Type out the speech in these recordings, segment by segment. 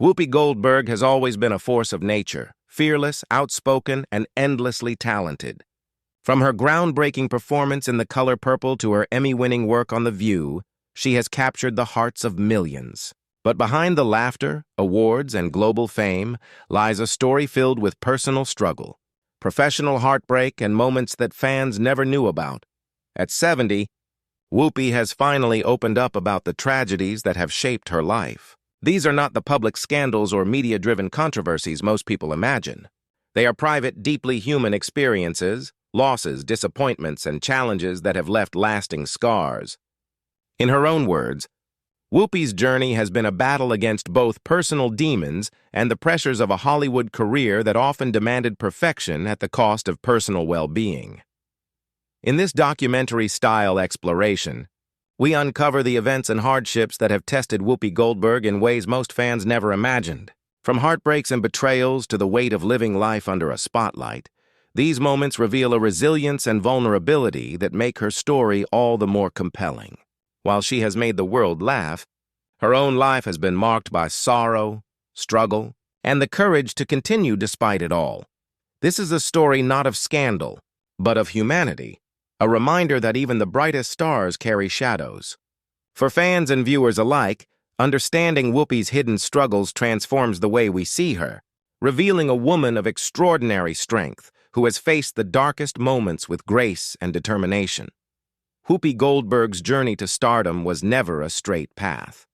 Whoopi Goldberg has always been a force of nature, fearless, outspoken, and endlessly talented. From her groundbreaking performance in The Color Purple to her Emmy-winning work on The View, she has captured the hearts of millions. But behind the laughter, awards, and global fame lies a story filled with personal struggle, professional heartbreak, and moments that fans never knew about. At 70, Whoopi has finally opened up about the tragedies that have shaped her life. These are not the public scandals or media-driven controversies most people imagine. They are private, deeply human experiences, losses, disappointments, and challenges that have left lasting scars. In her own words, Whoopi's journey has been a battle against both personal demons and the pressures of a Hollywood career that often demanded perfection at the cost of personal well-being. In this documentary-style exploration, we uncover the events and hardships that have tested Whoopi Goldberg in ways most fans never imagined. From heartbreaks and betrayals to the weight of living life under a spotlight, these moments reveal a resilience and vulnerability that make her story all the more compelling. While she has made the world laugh, her own life has been marked by sorrow, struggle, and the courage to continue despite it all. This is a story not of scandal, but of humanity, a reminder that even the brightest stars carry shadows. For fans and viewers alike, understanding Whoopi's hidden struggles transforms the way we see her, revealing a woman of extraordinary strength who has faced the darkest moments with grace and determination. Whoopi Goldberg's journey to stardom was never a straight path.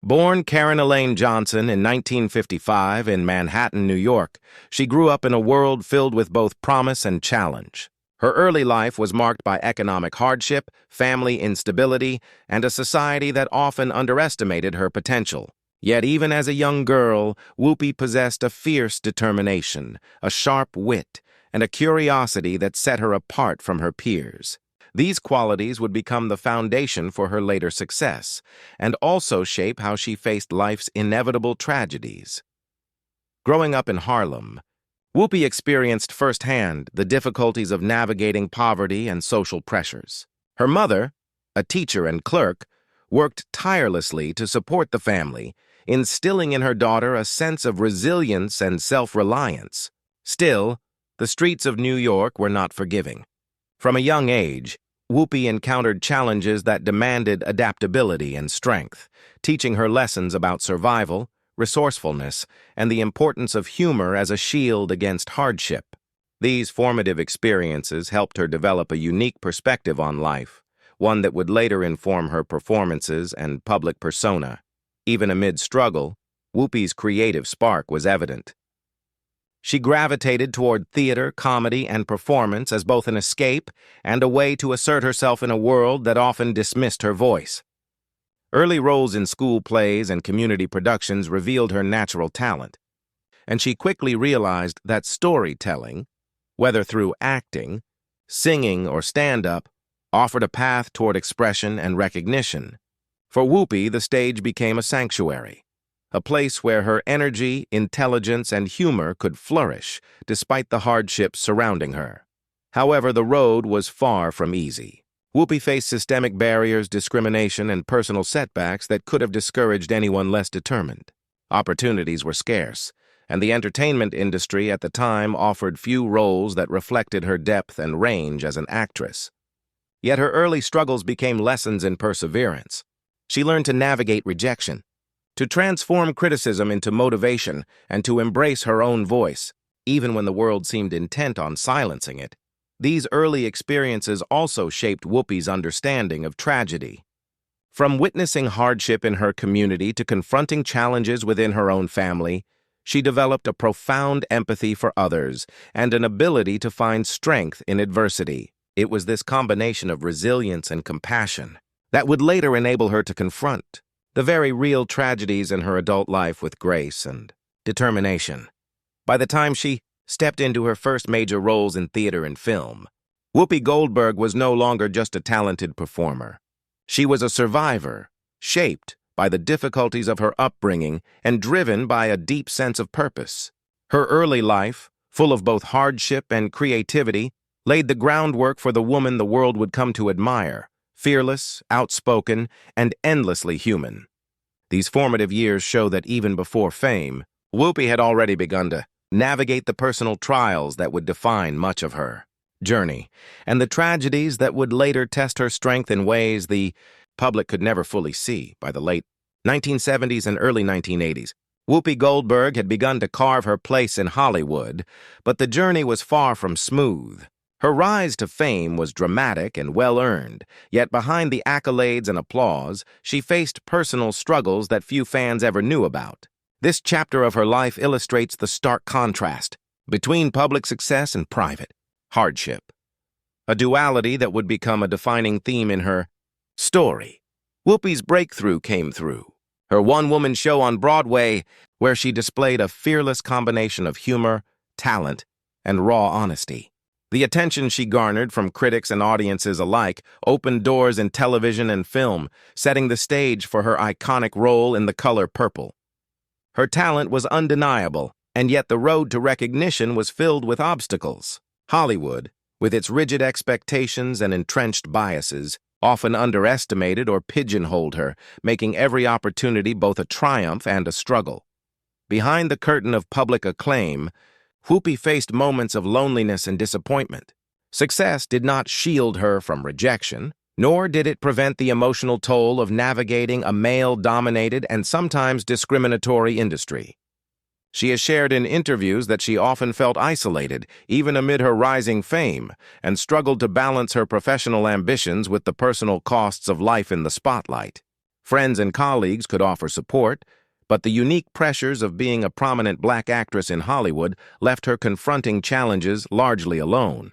Born Karen Elaine Johnson in 1955 in Manhattan, New York, she grew up in a world filled with both promise and challenge. Her early life was marked by economic hardship, family instability, and a society that often underestimated her potential. Yet even as a young girl, Whoopi possessed a fierce determination, a sharp wit, and a curiosity that set her apart from her peers. These qualities would become the foundation for her later success, and also shape how she faced life's inevitable tragedies. Growing up in Harlem, Whoopi experienced firsthand the difficulties of navigating poverty and social pressures. Her mother, a teacher and clerk, worked tirelessly to support the family, instilling in her daughter a sense of resilience and self-reliance. Still, the streets of New York were not forgiving. From a young age, Whoopi encountered challenges that demanded adaptability and strength, teaching her lessons about survival, resourcefulness, and the importance of humor as a shield against hardship. These formative experiences helped her develop a unique perspective on life, one that would later inform her performances and public persona. Even amid struggle, Whoopi's creative spark was evident. She gravitated toward theater, comedy, and performance as both an escape and a way to assert herself in a world that often dismissed her voice. Early roles in school plays and community productions revealed her natural talent, and she quickly realized that storytelling, whether through acting, singing, or stand-up, offered a path toward expression and recognition. For Whoopi, the stage became a sanctuary, a place where her energy, intelligence, and humor could flourish despite the hardships surrounding her. However, the road was far from easy. Whoopi faced systemic barriers, discrimination, and personal setbacks that could have discouraged anyone less determined. Opportunities were scarce, and the entertainment industry at the time offered few roles that reflected her depth and range as an actress. Yet her early struggles became lessons in perseverance. She learned to navigate rejection, to transform criticism into motivation, and to embrace her own voice, even when the world seemed intent on silencing it. These early experiences also shaped Whoopi's understanding of tragedy. From witnessing hardship in her community to confronting challenges within her own family, she developed a profound empathy for others and an ability to find strength in adversity. It was this combination of resilience and compassion that would later enable her to confront the very real tragedies in her adult life with grace and determination. By the time she stepped into her first major roles in theater and film, Whoopi Goldberg was no longer just a talented performer. She was a survivor, shaped by the difficulties of her upbringing and driven by a deep sense of purpose. Her early life, full of both hardship and creativity, laid the groundwork for the woman the world would come to admire, fearless, outspoken, and endlessly human. These formative years show that even before fame, Whoopi had already begun to navigate the personal trials that would define much of her journey, and the tragedies that would later test her strength in ways the public could never fully see. By the late 1970s and early 1980s, Whoopi Goldberg had begun to carve her place in Hollywood, but the journey was far from smooth. Her rise to fame was dramatic and well-earned, yet behind the accolades and applause, she faced personal struggles that few fans ever knew about. This chapter of her life illustrates the stark contrast between public success and private hardship, a duality that would become a defining theme in her story. Whoopi's breakthrough came through her one-woman show on Broadway, where she displayed a fearless combination of humor, talent, and raw honesty. The attention she garnered from critics and audiences alike opened doors in television and film, setting the stage for her iconic role in The Color Purple. Her talent was undeniable, and yet the road to recognition was filled with obstacles. Hollywood, with its rigid expectations and entrenched biases, often underestimated or pigeonholed her, making every opportunity both a triumph and a struggle. Behind the curtain of public acclaim, Whoopi faced moments of loneliness and disappointment. Success did not shield her from rejection, nor did it prevent the emotional toll of navigating a male-dominated and sometimes discriminatory industry. She has shared in interviews that she often felt isolated, even amid her rising fame, and struggled to balance her professional ambitions with the personal costs of life in the spotlight. Friends and colleagues could offer support, but the unique pressures of being a prominent black actress in Hollywood left her confronting challenges largely alone.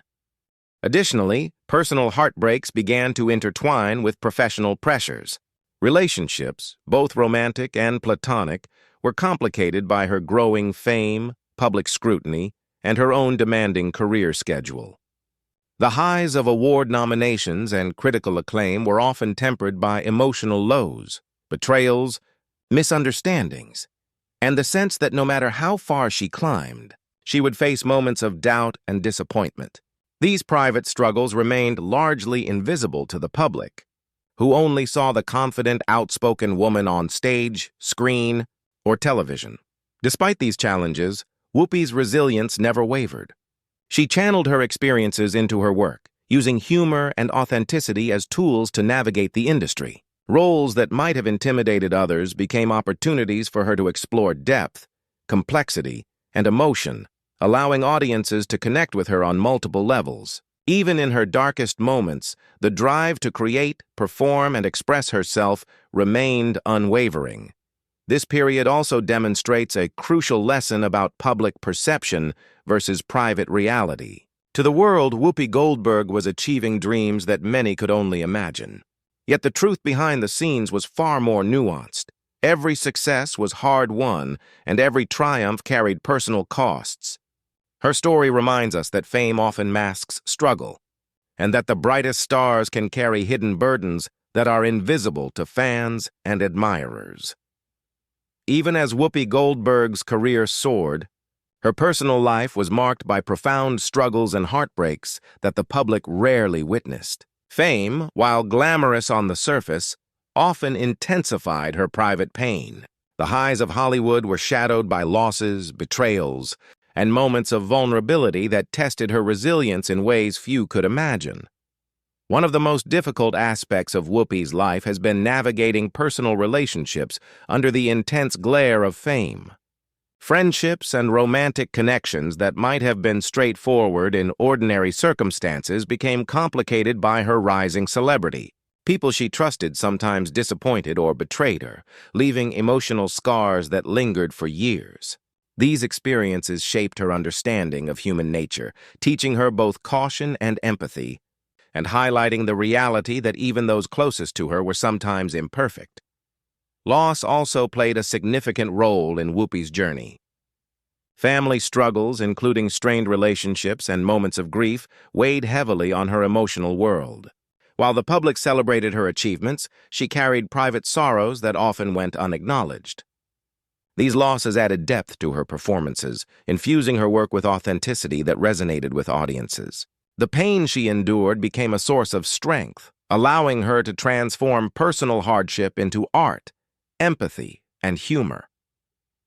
Additionally, personal heartbreaks began to intertwine with professional pressures. Relationships, both romantic and platonic, were complicated by her growing fame, public scrutiny, and her own demanding career schedule. The highs of award nominations and critical acclaim were often tempered by emotional lows, betrayals, misunderstandings, and the sense that no matter how far she climbed, she would face moments of doubt and disappointment. These private struggles remained largely invisible to the public, who only saw the confident, outspoken woman on stage, screen, or television. Despite these challenges, Whoopi's resilience never wavered. She channeled her experiences into her work, using humor and authenticity as tools to navigate the industry. Roles that might have intimidated others became opportunities for her to explore depth, complexity, and emotion, allowing audiences to connect with her on multiple levels. Even in her darkest moments, the drive to create, perform, and express herself remained unwavering. This period also demonstrates a crucial lesson about public perception versus private reality. To the world, Whoopi Goldberg was achieving dreams that many could only imagine. Yet the truth behind the scenes was far more nuanced. Every success was hard-won, and every triumph carried personal costs. Her story reminds us that fame often masks struggle, and that the brightest stars can carry hidden burdens that are invisible to fans and admirers. Even as Whoopi Goldberg's career soared, her personal life was marked by profound struggles and heartbreaks that the public rarely witnessed. Fame, while glamorous on the surface, often intensified her private pain. The highs of Hollywood were shadowed by losses, betrayals, and moments of vulnerability that tested her resilience in ways few could imagine. One of the most difficult aspects of Whoopi's life has been navigating personal relationships under the intense glare of fame. Friendships and romantic connections that might have been straightforward in ordinary circumstances became complicated by her rising celebrity. People she trusted sometimes disappointed or betrayed her, leaving emotional scars that lingered for years. These experiences shaped her understanding of human nature, teaching her both caution and empathy, and highlighting the reality that even those closest to her were sometimes imperfect. Loss also played a significant role in Whoopi's journey. Family struggles, including strained relationships and moments of grief, weighed heavily on her emotional world. While the public celebrated her achievements, she carried private sorrows that often went unacknowledged. These losses added depth to her performances, infusing her work with authenticity that resonated with audiences. The pain she endured became a source of strength, allowing her to transform personal hardship into art empathy, and humor.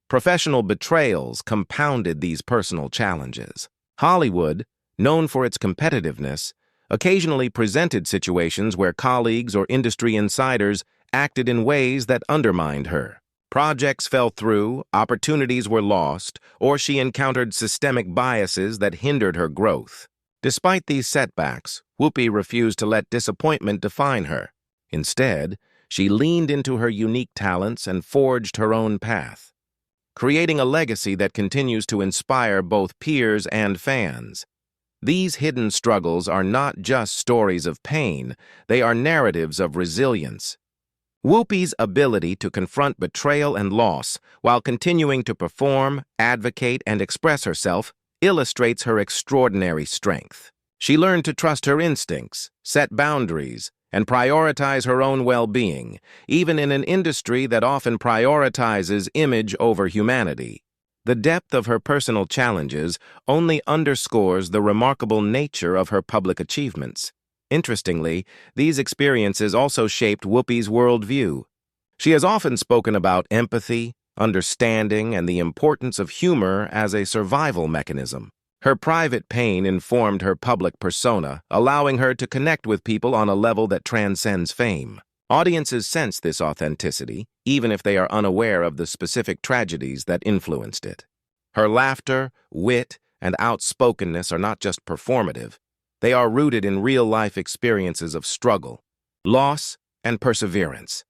Professional betrayals compounded these personal challenges. Hollywood, known for its competitiveness, occasionally presented situations where colleagues or industry insiders acted in ways that undermined her. Projects fell through, opportunities were lost, or she encountered systemic biases that hindered her growth. Despite these setbacks, Whoopi refused to let disappointment define her. Instead, she leaned into her unique talents and forged her own path, creating a legacy that continues to inspire both peers and fans. These hidden struggles are not just stories of pain, they are narratives of resilience. Whoopi's ability to confront betrayal and loss while continuing to perform, advocate, and express herself illustrates her extraordinary strength. She learned to trust her instincts, set boundaries, and prioritize her own well-being, even in an industry that often prioritizes image over humanity. The depth of her personal challenges only underscores the remarkable nature of her public achievements. Interestingly, these experiences also shaped Whoopi's worldview. She has often spoken about empathy, understanding, and the importance of humor as a survival mechanism. Her private pain informed her public persona, allowing her to connect with people on a level that transcends fame. Audiences sense this authenticity, even if they are unaware of the specific tragedies that influenced it. Her laughter, wit, and outspokenness are not just performative. They are rooted in real-life experiences of struggle, loss, and perseverance.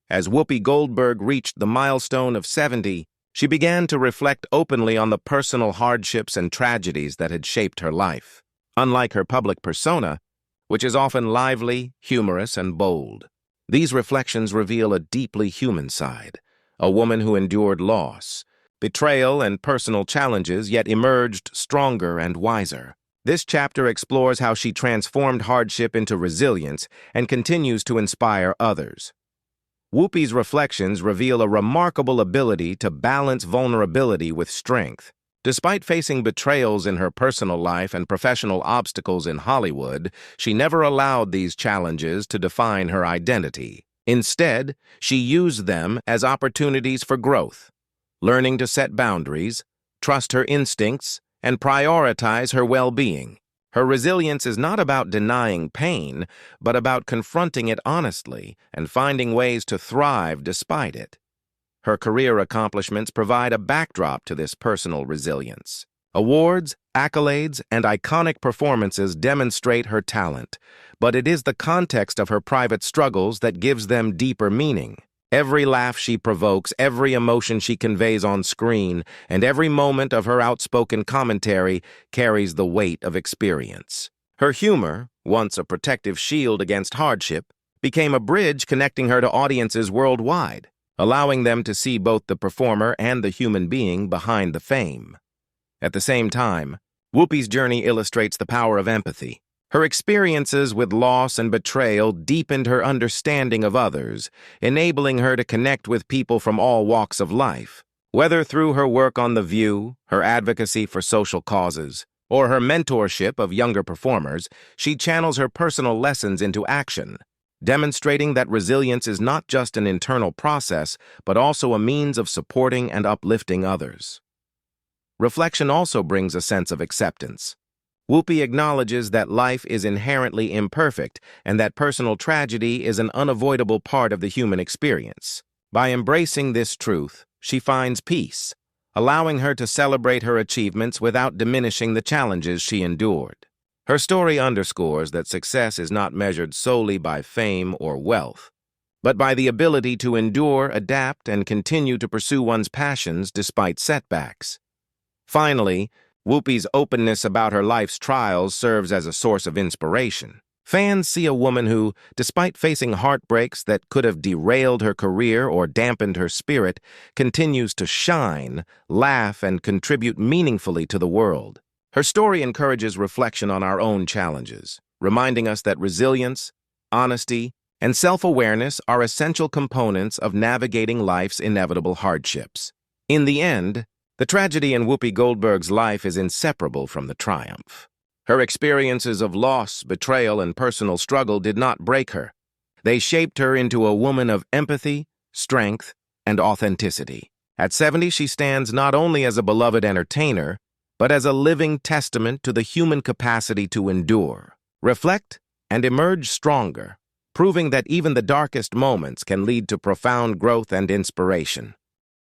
As Whoopi Goldberg reached the milestone of 70, she began to reflect openly on the personal hardships and tragedies that had shaped her life. Unlike her public persona, which is often lively, humorous, and bold, these reflections reveal a deeply human side, a woman who endured loss, betrayal, and personal challenges, yet emerged stronger and wiser. This chapter explores how she transformed hardship into resilience and continues to inspire others. Whoopi's reflections reveal a remarkable ability to balance vulnerability with strength. Despite facing betrayals in her personal life and professional obstacles in Hollywood, she never allowed these challenges to define her identity. Instead, she used them as opportunities for growth, learning to set boundaries, trust her instincts, and prioritize her well-being. Her resilience is not about denying pain, but about confronting it honestly and finding ways to thrive despite it. Her career accomplishments provide a backdrop to this personal resilience. Awards, accolades, and iconic performances demonstrate her talent, but it is the context of her private struggles that gives them deeper meaning. Every laugh she provokes, every emotion she conveys on screen, and every moment of her outspoken commentary carries the weight of experience. Her humor, once a protective shield against hardship, became a bridge connecting her to audiences worldwide, allowing them to see both the performer and the human being behind the fame. At the same time, Whoopi's journey illustrates the power of empathy. Her experiences with loss and betrayal deepened her understanding of others, enabling her to connect with people from all walks of life. Whether through her work on The View, her advocacy for social causes, or her mentorship of younger performers, she channels her personal lessons into action, demonstrating that resilience is not just an internal process, but also a means of supporting and uplifting others. Reflection also brings a sense of acceptance. Whoopi acknowledges that life is inherently imperfect and that personal tragedy is an unavoidable part of the human experience. By embracing this truth, she finds peace, allowing her to celebrate her achievements without diminishing the challenges she endured. Her story underscores that success is not measured solely by fame or wealth, but by the ability to endure, adapt, and continue to pursue one's passions despite setbacks. Finally, Whoopi's openness about her life's trials serves as a source of inspiration. Fans see a woman who, despite facing heartbreaks that could have derailed her career or dampened her spirit, continues to shine, laugh, and contribute meaningfully to the world. Her story encourages reflection on our own challenges, reminding us that resilience, honesty, and self-awareness are essential components of navigating life's inevitable hardships. In the end, the tragedy in Whoopi Goldberg's life is inseparable from the triumph. Her experiences of loss, betrayal, and personal struggle did not break her. They shaped her into a woman of empathy, strength, and authenticity. At 70, she stands not only as a beloved entertainer, but as a living testament to the human capacity to endure, reflect, and emerge stronger, proving that even the darkest moments can lead to profound growth and inspiration.